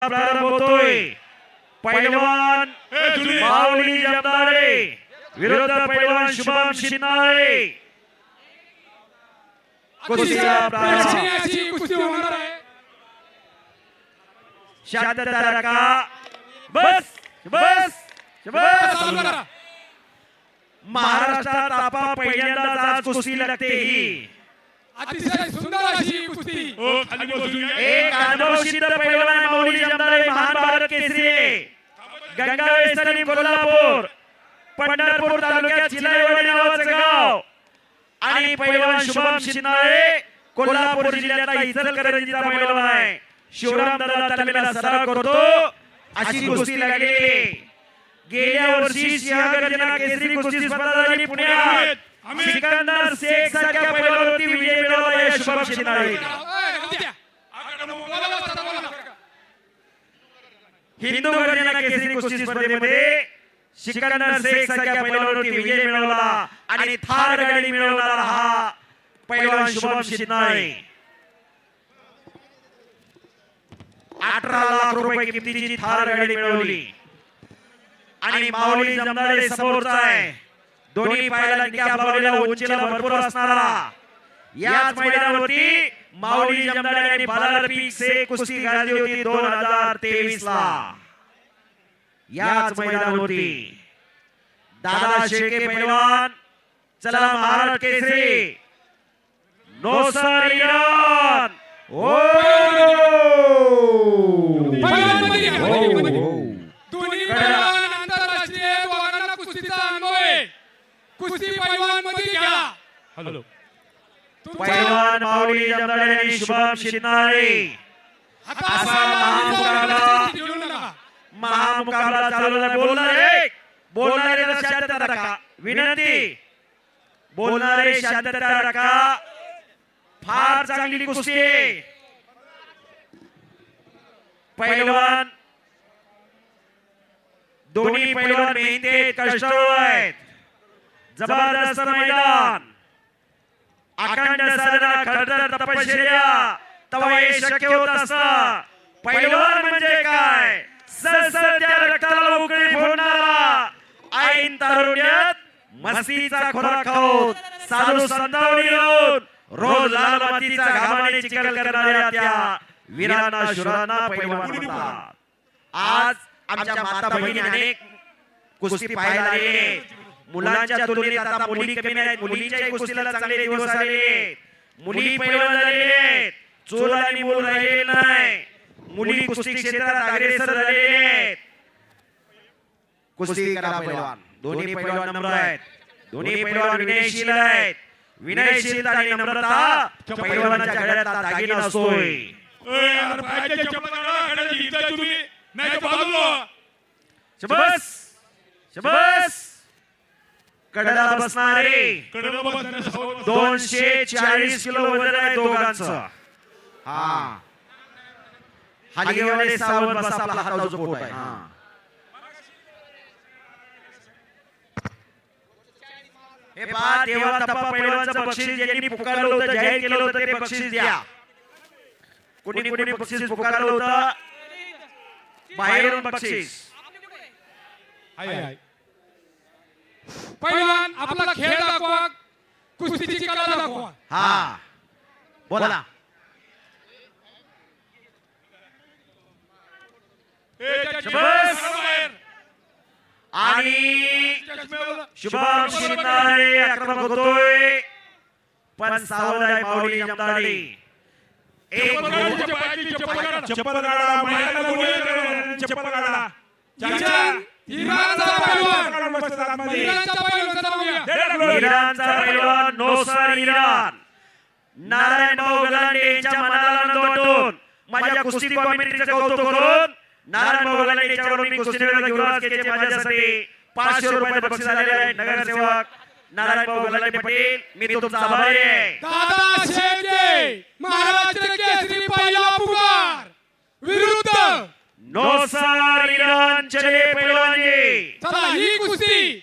प्रारंभ होतोय। पैलवान माऊली जमदारे विरुद्ध पैलवान शुभम शिंदे। कुस्तीला प्रेक्षणीय कुस्ती होणार आहे। शांतता राखा। बस बस बस। महाराष्ट्रात आपा पहिल्यांदाच आज कुस्ती लागते ही अतिशय सुंदर अशी कुस्ती। एक अनुभवसिद्ध पैलवान माऊली जमदारे महान भारत केसरी गंगावेसरी कोल्हापूर पंढरपूर तालुक्यात चिलाईवाडी नावाचं गाव आणि पैलवान शुभम शिंदे कोल्हापूर जिल्ह्यातला इचलकरंजीचा पैलवान आहे। शिवराम दादा तालमीला सराव करतो अशी कुस्ती लागली। गेल्या वर्षी सिंहगर्जना केसरी कुस्ती स्पर्धा झाली पुण्यात। सिकंदर शेख सारख्या पैलवानावरती विजय मिळवला आहे शुभम शिंदे। हिंदू गर्जना केसरी कुस्ती स्पर्धेमध्ये सिकंदर शेख सारख्या पैलवानावरती विजय मिळवला आणि थार गाडी मिळवणारा हा पैलवान शुभम शिंदे। 18 लाख रुपये किमतीची थार गाडी मिळवली आणि माऊली जमदारे समोरचा आहे। दोन्ही पायाला निकाब लावलेला उंचीला भरपूर असणारा याच मैदानावरती माऊली जमदारे आणि बालार पीक से कुस्ती गाजली होती 2023 ला। याच मैदानावरती दादा शेळके पैलवान चला महाराष्ट्र केसरी नौसर इराण दोन्ही पैलवान आंतरराष्ट्रीय वाघांना कुस्तीचा अनुभव आहे। कुस्ती पैलवान मध्ये घ्या। हॅलो पैलवान माऊली जमदारे आणि शुभम शिंदे असा महामुकाबला चालू आहे। बोलणारे शांतता राखा विनंती। बोलणारे शांतता राखा। फार चांगली कुस्ती आहे। पैलवान दोन्ही पैलवान मेहनती कष्टाळू आहेत। जबरदस्त मैदान अखंड साधना खडतर तपश्चर्या तवा हे शक्य होत असतं। पैलवान म्हणजे काय सळसळत्या रक्ताला उकळी फोडणारा ऐन तारुण्यात मस्तीचा खोराक खाऊन साधू संतावणी लावून रोज लाल मातीचा घामाने चिखल करणाऱ्या त्या वीरांना शुरांना पैलवान म्हणतात। आज आमच्या माता बहिणी अनेक कुस्ती पाहायला आले। मुलांच्या तुलनेत आता मुली कमी नाहीत। मुलींच्या कुस्तीला चांगले दिवस आलेले। मुली पैलवान झालेले आहेत। चोर आणि बोल राहिलेले नाही। मुली कुस्ती क्षेत्रात अग्रेसर झालेले आहेत। कुस्ती करा पैलवान। दोन्ही पैलवान नम्र आहेत। दोन्ही पैलवान विनयशील आहेत। विनयशीलता आणि नम्रता पैलवानाच्या घड्याळात दागिना असतोय। शबास शबास कडला बसणारे 240 किलो वजन आहे दोघांचं। हा हलगेवाले सावध बसा आपला हाताचा पोट आहे। हे पहा तेव्हा तपा पैलवानचं बक्षीस ज्यांनी पुकारलं होतं जाहीर केलं होतं ते बक्षीस द्या। कोणी कोणी बक्षीस पुकारलं होतं बाहेरून बक्षीस पैलवान आपला खेळ दाखवा। कुस्तीची कला दाखवा। हा बोला आणि शुभम शिंदे आक्रमक होतोय पण सावध आहे माऊली जमदारे। एक चप्पल काढा चप्पल काढा इराणचा पैलवान नौसर इराण नारायण भाऊ गलांडे यांच्या मनाला आनंद वाटून माझ्या कुस्ती कॉमेंट्रीचं कौतुक करून नारायण भाऊ गलांडे यांच्याकडून मी कुस्तीवीर युवराज केचे माझ्यासाठी 500 रुपयाचं बक्षीस आलेलं आहे। नगरसेवक नारायण भाऊ गलांडे पाटील मी तुमचा आभारी आहे। दादा शेळके महाराष्ट्र केसरी पहिला पुकार विरुद्ध नौसर इराण चले पैलवानी। चला ही कुस्ती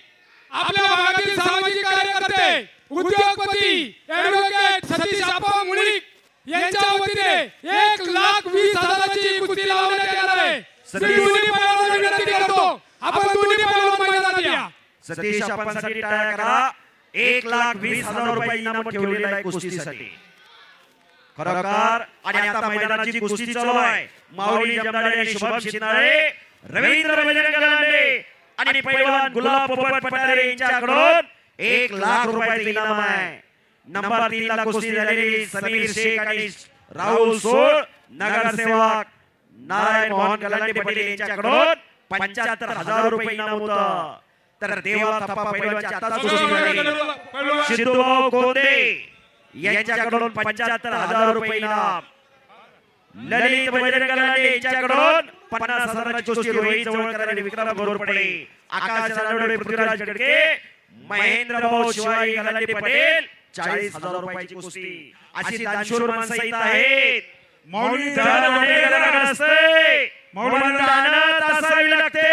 आपल्या भागातील सामाजिक कार्यकर्ते उद्योगपती ॲडव्होकेट सतीश आप्पा मुळीक यांच्या वतीने 1,20,000ची कुस्ती लावण्यात येणार आहे। मी दोन्ही पैलवानांना विनंती करतो, आपण दोन्ही पैलवान मैदानात या. सतीश आपणसाठी टाळ्या करा. 1,20,000 रुपये इनाम ठेवलेलं आहे कुस्तीसाठी. खरोखर आणि आता मैदानाची कुस्ती चालू आहे. माऊली जमदाडे आणि शुभम शिंदाळे, रवींद्र बजरंग गलांडे आणि पैलवान गुलाब पोपट पठारे यांच्याकडून 1,00,000 रुपयाचे इनाम आहे. नंबर 3 ला कुस्ती झालेली समीर शेख आणि राहुल सोळ, नगरसेवक नारायण मोहन गलांडे पाटील यांच्याकडून 75,000 रुपये इनाम होतं. तर देवा थप्पा पैलवानची आता कुस्ती झाली. सिद्धूभाऊ कोंदे यांच्याकडून 75,000 रुपये इनाम. ललित बजरंग गलांडे यांच्याकडून 50,000ची कुस्ती. रोहित जवळकर आणि विक्रम घोरपडे, आकाश रानडे, पृथ्वीराज गडके, महेंद्र भाऊ शिवाजी गलांडे पटेल 40,000 रुपयाची कुस्ती. अशी दानशूर माणसं इथं आहेत. माऊली असावी लागते.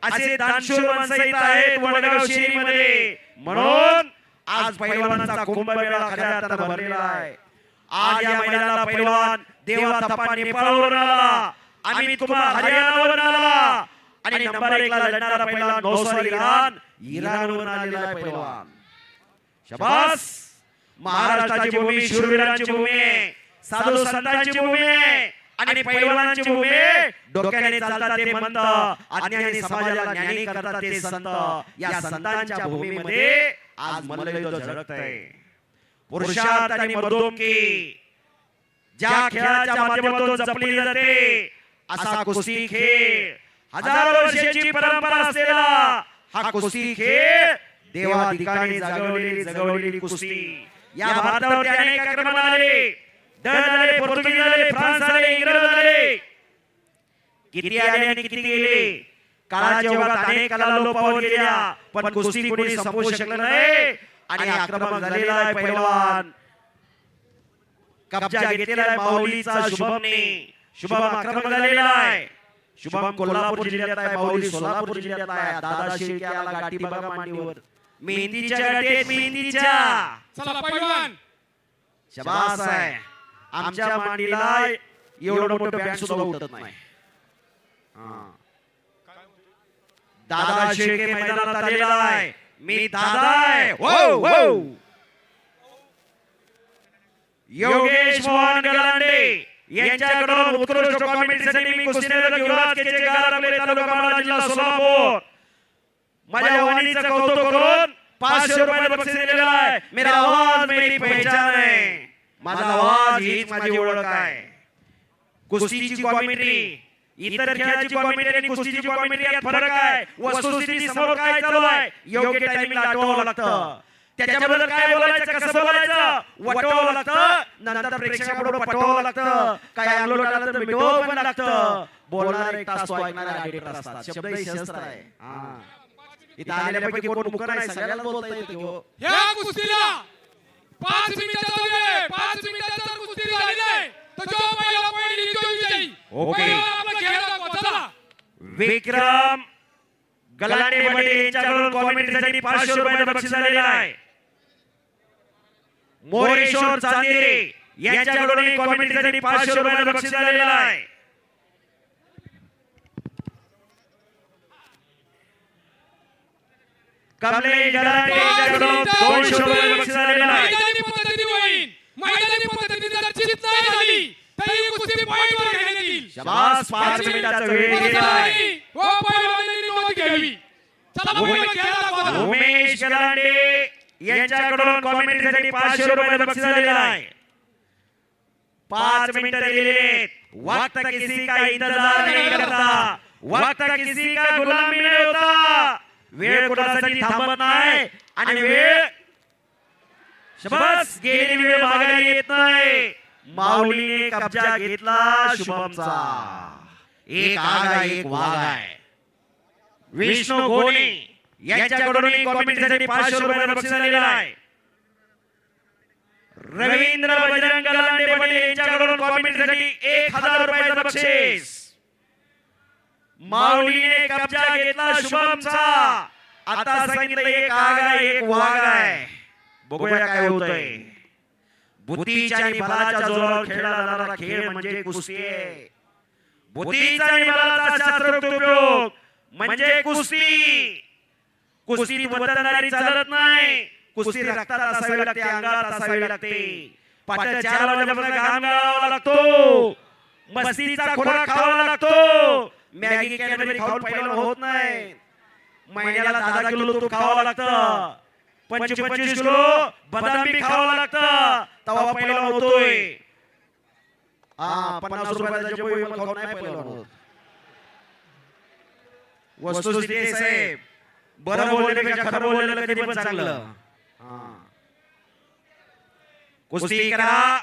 असे दानशूर माणसं इथं आहेत वडगाव शेरीमध्ये. म्हणून आज पैलवानांचा कुंभमेळा खऱ्या अर्थानं भरलेला आहे. आज या मैदानाला पैलवान देवा थप्पा नेपाळवरून आला, अमित कुमार हरियाणावरून आला आणि नंबर 1 ला लढणारा पैलवान नौसार इराणवरून आलेला आहे पैलवान. शाबास. महाराष्ट्राची भूमी शूरवीरांची भूमी आहे, साधू संतांची भूमी आहे आणि पैलवानांची भूमी आहे. डोक्याने चालतात ते मंत, अज्ञानी समाजाला ज्ञानी करतात ते संत. या संतांच्या भूमीमध्ये आज मल्लयुद्ध झळकतंय. पुरुषार्थ आणि मर्दुमकी ज्या खेळाच्या माध्यमातून जपली जाते असा कुस्ती खेळ, हजारो वर्षांची परंपरा असलेला हा कुस्ती खेळ देवाधिकाने जगवलेली कुस्ती. या भारतावरती अनेक आक्रमण आले, डच आले, पोर्तुगीज आले, फ्रान्स आले, इंग्रज आले. किती आले आणि किती गेले. काळाच्या ओघात अनेक कला लोप पावत गेल्या, पण कुस्ती कोणी संपवू शकलं नाही. आणि आक्रमक झालेला आहे पैलवान. कब्जा घेतलेला आहे माऊलीचा शुभमने. शुभम आक्रमक झालेला आहे. शुभम कोल्हापूर जिल्ह्यात आहे, माऊली सोलापूर जिल्ह्यात आहे. दादा शेळके आला गाठी बघा मांडीवर. मेहंदीच्या गाठीत मेहंदीच्या. चला पैलवान. शाबास आहे. आमच्या मांडीला एवढं मोठं बँड सुद्धा उठत नाही. दादा शेळके मैदानात आलेला आहे. मी दादा आहे. हो हो. योगेश मोहन गलांडे यांच्याकडून उत्कृष्ट कॉमेंट्रीसाठी मी कुस्तीनगर युवराज केचेकर आपले तालुका माडा जिल्हा सोलापूर माझ्या वाणीचं कौतुक करून 500 रुपये बक्षीस दिलेलं आहे. मेरा आवाज मेरी पहचान है. माझा आवाज हीच माझी ओळख आहे. कुस्तीची कॉमेंट्री, इतर खेळाची कॉमेंट्री आणि कुस्तीची कॉमेंट्री यात फरक आहे. वस्तुस्थिती समोर काय चालू आहे योग्य टायमिंगला आठवावं लागतं. त्याच्याबद्दल काय बोलायचं, कसं बोलायचं वटवावं लागतं. नंतर प्रेक्षकापुढे पटवावं लागतं. काय अंगलोट आलं तर मिटवावं पण लागतं. बोलणार एक तास तो ऐकणार एडिटर असतात. शब्द ही शस्त्र आहे. इथं आलेल्यापैकी कोण मुख नाही, सगळ्याला बोलता येतं. ह्या कुस्तीला 5 मिनिटाचा वेळ, 5 मिनिटाचा कुस्ती झाली नाही तर जो पहिला पॉइंट जिंकतो विजयी. ओके. आपला खेळ दाखवा. चला. विक्रम गलांडे पाटील यांच्याकडून कॉमेंट्रीसाठी 500 रुपये बक्षीस झालेलं आहे. मोरेश्वर चांदेरे यांच्याकडून कॉमेंट्रीसाठी 500 रुपये बक्षीस झालेलं आहे. कमलेश गलांडे यांच्याकडून 200 रुपये बक्षीस झालेलं आहे. मैदानी पद्धती होईल. मैदानी पद्धती जर चित नाही झाली तर ही कुस्ती पॉइंट वर घेण्यात येईल. शाबास. 5 मिनिटाचा वेळ घेतला आहे. हो पैलवानांनी नोंद घ्यावी. चला पहिला खेळ दाखवा. उमेश गलांडे यांच्याकडून कॉमेंट्रीसाठी 500 रुपये बक्षीस झालेलं आहे. 5 मिनिटं दिलेले. वक्त किसी का इंतजार नहीं करता, वक्त किसी का गुलामी नहीं होता. वेळ कोणासाठी थांबत नाही आणि वेळ शाबास गेलेली वेळ माघारी येत नाही. माऊलीने कब्जा घेतला शुभमचा. एक आग आहे, एक वाघ आहे. विष्णू गोणे यांच्याकडून कॉमेंट्रीसाठी 500 रुपये बक्षीस झालेलं आहे. रवींद्र बजरंग गलांडे पाटील यांच्याकडून कॉमेंट्रीसाठी 1000 रुपयाचं बक्षीस. माऊलीने कब्जा घेतला शुभमचा. आता सांगितलं एक आग आहे, एक वाघ आहे. बघूया काय होतंय. बुद्धीच्या आणि बलाच्या जोरावर खेळला जाणारा खेळ म्हणजे कुस्ती आहे. बुद्धीचा आणि बलाचा शास्त्रोक्त उपयोग म्हणजे कुस्ती. कुस्ती वतनदारी चालत नाही. कुस्ती रक्तात असावी लागते, अंगात असावी लागते. पाट्या 4 वाजल्यापासून घाम गाळावा लागतो. मस्तीचा खोराक खावा लागतो. मॅगी कॅडबरी खाऊन पहिलवान होत नाही. महिन्याला 10 किलो तूप खावं लागतं. 25 किलो बदाम बी खावं लागतं. तवा पहिलवान होतोय. 50 रुपयाचा जबो विमल खाऊन नाही पहिलवान होत. वस्तुस्थिती साहेब, बरं बोलण्यापेक्षा खरं बोललेलं कधी पण चांगलं. कुस्ती करा.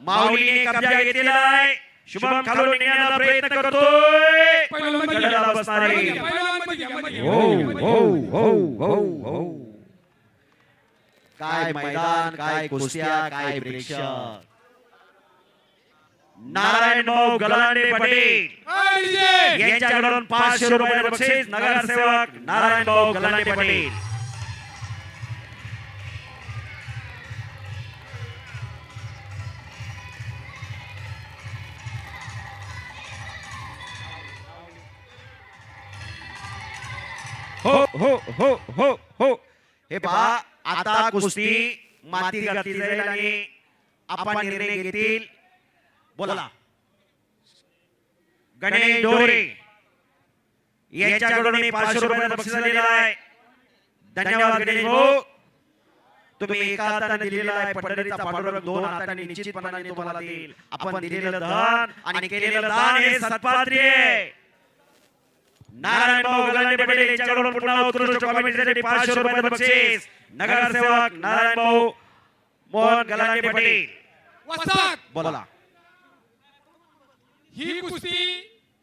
माऊलीने कब्जा घेतलेला आहे. शुभम खालून निघण्याचा प्रयत्न करतोय. गडाला बसणारे. काय मैदान, काय कुस्त्या, काय प्रेक्षक. नारायण भाऊ गलांडे पाटील यांच्याकडून 500 रुपये बक्षीस. नगरसेवक नारायण भाऊ गलांडे पाटील. हो हो हो हो हो. हे पहा, आता कुस्ती माती घातली जाईल आणि आपण निर्णय घेतील. बोला. गणेश डोरे यांच्याकडून 500 रुपयाचा बक्षीस आलेला आहे. धन्यवाद गणेश भाऊ. तुम्ही एका हाताने दिलेला आहे पंढरीचा पांडुरंग 2 हाताने निश्चितपणाने तुम्हाला देईल. आपण दिलेलं दान आणि केलेलं दान हे सत्पात्री आहे. नारायण भाऊ गलांडे पाटील यांच्याकडून पुन्हा उत्कृष्ट कॉमेंट्रीसाठी 500 रुपयाचं बक्षीस. नगरसेवक नारायण भाऊ मोहन गलांडे पाटील. बोला. ही कुस्ती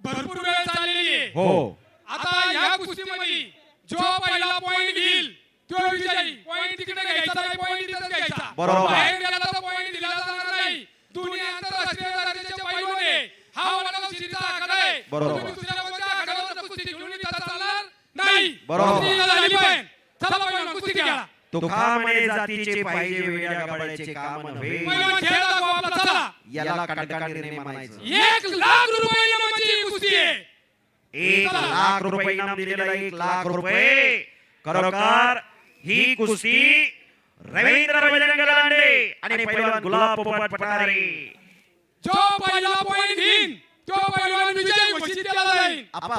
भरपूर वेळ चाललेली आहे. हो. आता या कुस्तीमध्ये जो पहिला पॉइंट घेईल तो विजयी. पॉइंट तिकडे घ्यायचा नाही, पॉइंट तिथेच घ्यायचा. बरोबर. बाहेर गेला तर पॉइंट दिला जाणार नाही. दोन्ही आंतरराष्ट्रीय दर्जाचे पैलवान आहे. हा वडाला सिरीचा आखाडा आहे. बरोबर. तुम्ही दुसऱ्या कोणत्या आखाड्यावर कुस्ती घेऊन इथं चालणार नाही. बरोबर. कुस्ती झाली पाहिजे. चला पैलवान कुस्ती घ्या. तुकामणे जातीचे पाहिजे वेड्या गबाळ्याचे काम नव्हे. पैलवान खेळ दाखवा आपला. चला. याला कडका निर्णय म्हणायचं. 1 लाख रुपये इनामाची कुस्ती आहे. 1 लाख रुपये इनाम दिलेला. 1 लाख रुपये. खरोखर ही कुस्ती रवींद्र बजरंग गलांडे आणि पैलवान गुलाब पोपट पठारे. जो पहिला पॉइंट घेईन तो पैलवान विजयी घोषित केला जाईल. आपण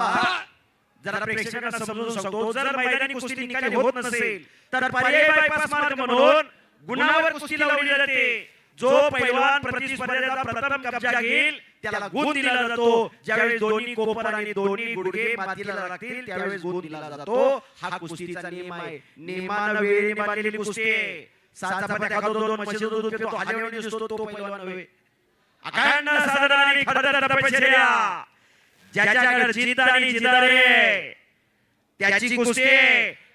जरा प्रेक्षकांना समजून सांगतो. जर मैदानी कुस्ती निकाली होत नसेल तर पर्यायी बायपास मार्ग म्हणून गुणावर कुस्ती लावली जाते. जो पैलवान प्रतिस्पर्धेचा प्रथम कब्जा घेईल त्याला गुण दिला जातो. ज्यावेळेस दोन्ही कोपर आणि दोन्ही गुडघे मातीला लागतील त्यावेळेस गुण दिला जातो. हा कुस्तीचा नियम आहे. नियमानं वेळेने बांधलेली कुस्ती आहे. 7 चपात्या खातो, 2 म्हशीचं दूध पितो, हाल्यावणी दिसतो तो पैलवान नव्हे. अखंड साधना आणि खडतर तपश्चर्या. ज्याच्याकडे जिद्द आणि जिदारे त्याची कुस्ती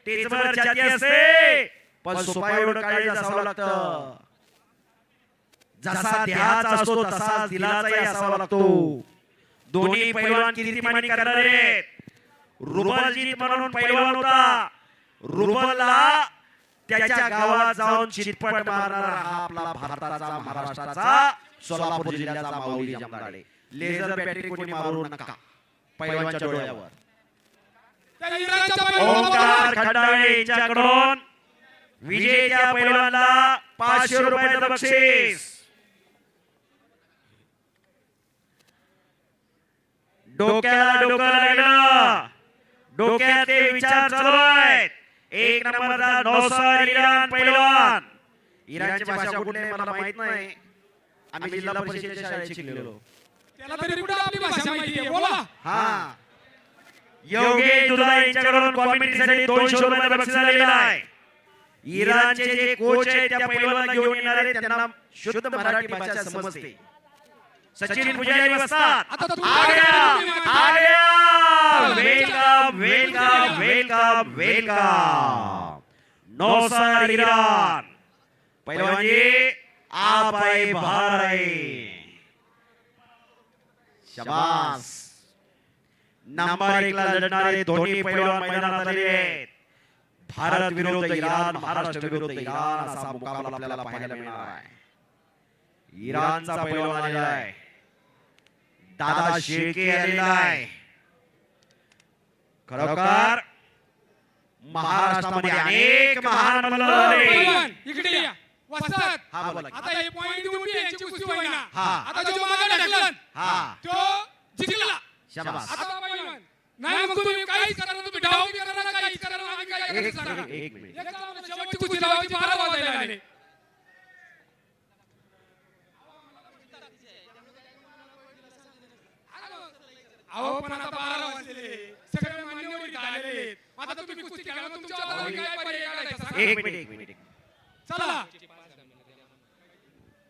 टेचभर जाती असते. पण सोपा एवढं काळजी असावं लागतं. जसा देहाचा असतो तसाच दिलाचाही असावा लागतो. दोन्ही पैलवान कीर्तिमानी करणारे आहेत. रुबलजीत म्हणून पैलवान होता. रुबलला त्याच्या गावात जाऊन चितपट मारणारा हा आपला भारताचा महाराष्ट्राचा सोलापूर जिल्ह्याचा माऊली जमदाडे. लेझर बॅटरी कोणी मारू नका पैलवानच्या डोळ्यावर. ओंकार खंडाळे यांच्याकडून विजेत्या पैलवानला 500 रुपयाचं बक्षीस. डोक्याला डोकं लागलं. डोक्यात ते विचार चालू आहेत. 1 नंबरचा नौसर इराण पैलवान. इराणची भाषा कुठली आहे मला माहित नाही. आम्ही जिल्हा परिषदेच्या शाळेत शिकलेलो. त्याला तरी कुठे आपली भाषा माहिती आहे. बोला. हा. योगेश दुधा यांच्याकडून कॉमेंट्रीसाठी 200 रुपयाचं बक्षीस आलेलं आहे. इराणचे जे कोच आहेत त्या पैलवानला घेऊन येणार आहेत त्यांना शुद्ध मराठी भाषा समजते. सचिन पुजारी बसतात. Welcome welcome welcome welcome. Nausar Iran पैलवान जी आप आए बाहर आए. शाबास. नंबर 1 ला लढणारे दोन्ही पैलवान मैदानात आले आहेत. भारत विरुद्ध इराण, महाराष्ट्र विरुद्ध इराण असा मुकाबला आपल्याला पाहायला मिळणार आहे. इराणचा पैलवान आलेला आहे. दादा शेळके आलेला आहे. खरोखर महाराष्ट्रामध्ये अनेक महान मल्ल झाले. पैलवान, इकडे या. वसत. हा बोला. आता हे पॉइंट देऊन बी यांची कुस्ती होईना. हा. आता जो मागे ढकलन हा तो जिंकला. शाबास. आता पैलवान नाही मग तुम्ही काहीच करा, तुम्ही डाव बी करा, काहीच करा, आम्ही काय करायचं सांगा. एक मिनिट. एक काम शेवटची कुस्ती लावायची, 12 वाजायला आले. अहो पण आता 12 वाजले, सगळे मान्यवर इथं आलेले आहेत. आता तुम्ही कुस्ती खेळा, तुमच्या हातात काय पर्याय काढायचा सांगा. एक मिनिट. चला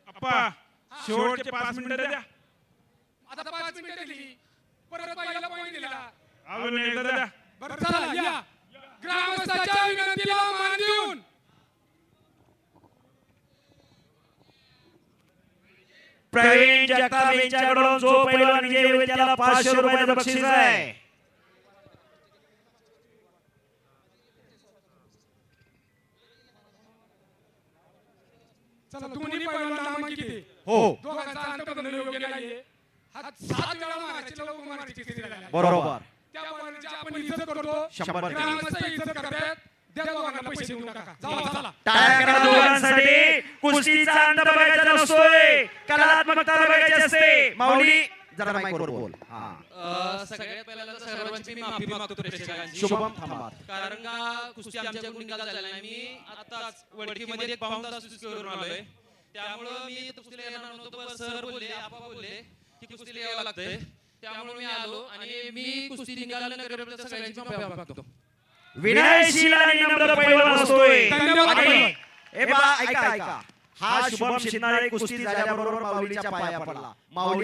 अप्पा शेवटचे 5 मिनिटं द्या. आता 5 मिनिटं दिली, परत पहिला पॉइंट दिला. अजून एकदा द्या. बरं चला या. ग्रामस्थाच्या विनंतीला मान देऊन प्रवीण जगताप यांच्याकडून जो पैलवान विजयी होईल त्याला 500 रुपयाचं बक्षीस आहे. चला दोन्ही पैलवान नामांकित आहे. हो दोघांचा अंतर बंधन योग्य नाहीये. हा 7 वेळा मारायचे, लोक मारायची स्थिती झाली आहे. बरोबर. त्या पैलवानाची आपण इज्जत करतो. 100%. ग्रामस्थ इज्जत करतात. त्या दोघांना पैसे देऊ नका. जावा चला. टाळ्या करा दोघांसाठी. कुस्तीचा अंत बघायचा नसतोय, कलात्मकता बघायची असते. माऊली जरा माईकवर बोल. हा सगळ्यात पहिल्यांदा सर्वांची मी माफी मागतो प्रेक्षकांची. शुभम थांबा. कारण का कुस्ती आमच्याकडून निकाल झाला नाही. मी आताच वडकीमध्ये 1 पाऊण तास कुस्ती करून आलोय. त्यामुळं मी कुस्तीला येणार नव्हतो, पण सर बोलले, आपा बोलले की कुस्तीला यावं लागतंय. त्यामुळे मी आलो आणि मी कुस्ती निकाल न करेपर्यंत सगळ्यांची माफी मागतो. विनयशील आणि नम्र पैलवान असतोय. धन्यवाद. आणि हे बा ऐका, हा शुभम शिंदे कुस्ती झाल्याबरोबर माऊलीच्या पाया पडला. माऊली